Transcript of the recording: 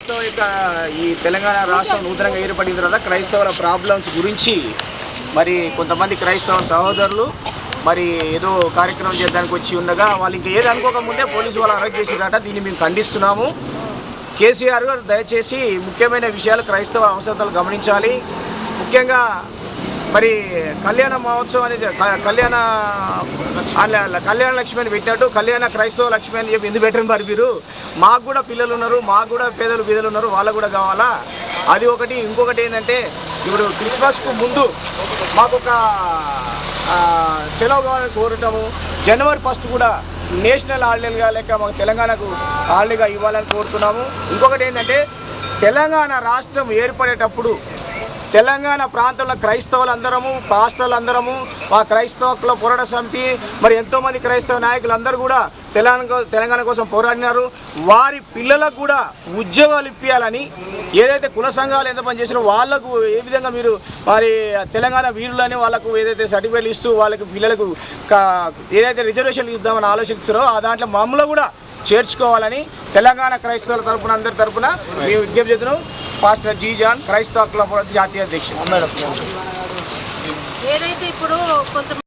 ఈ తెలంగాణ రాష్ట్రం నూతనంగా ఏర్పడిన తర్వాత క్రైస్తవుల ప్రాబ్లమ్స్ గురించి మరి కొంతమంది క్రైస్తవ సహోదరులు మరి ఏదో కార్యక్రమం చేయడానికి వచ్చి ఉండగా వాళ్ళు ఇంకా ఏది అనుకోకముందే పోలీసు వాళ్ళు అరెస్ట్ చేసిరట. దీన్ని మేము ఖండిస్తున్నాము. కేసీఆర్ గారు దయచేసి ముఖ్యమైన విషయాలు క్రైస్తవ అవసరాలు గమనించాలి. ముఖ్యంగా మరి కళ్యాణ మహోత్సవం అనేది కళ్యాణ లక్ష్మి అని పెట్టినట్టు కళ్యాణ క్రైస్తవ లక్ష్మి అని చెప్పి ఎందుకు పెట్టిన మరి మీరు? మాకు కూడా పిల్లలు ఉన్నారు, మాకు కూడా బీదలు ఉన్నారు, వాళ్ళకు కూడా కావాలా? అది ఒకటి. ఇంకొకటి ఏంటంటే ఇప్పుడు క్రిస్మస్కు ముందు మాకు ఒక సెలవు కావాలని కోరటము, జనవరి 1 కూడా నేషనల్ హాలిడేగా లేక మాకు తెలంగాణకు హాలిడేగా ఇవ్వాలని కోరుతున్నాము. ఇంకొకటి ఏంటంటే తెలంగాణ రాష్ట్రం ఏర్పడేటప్పుడు తెలంగాణ ప్రాంతంలో క్రైస్తవులందరము, పాస్టర్లందరము, మా క్రైస్తవ పోరాట సమితి మరి ఎంతోమంది క్రైస్తవ నాయకులు అందరూ కూడా తెలంగాణ కోసం పోరాడినారు. వారి పిల్లలకు కూడా ఉద్యోగాలు ఇప్పించాలని ఏదైతే కుల సంఘాలు ఎంత పని చేసినా వాళ్లకు ఏ విధంగా మీరు మరి తెలంగాణ వీరులని వాళ్ళకు ఏదైతే సర్టిఫికేట్లు ఇస్తూ వాళ్ళకి పిల్లలకు ఏదైతే రిజర్వేషన్లు ఇద్దామని ఆలోచిస్తారో ఆ దాంట్లో మమ్మల్ని కూడా చేర్చుకోవాలని తెలంగాణ క్రైస్తవుల తరఫున అందరి తరఫున మేము విజ్ఞప్తి చేస్తున్నాం. పాస్టర్ జీ జాన్, క్రైస్తవ క్లబ్ జాతీయ అధ్యక్షుడు. ఏదైతే ఇప్పుడు కొంత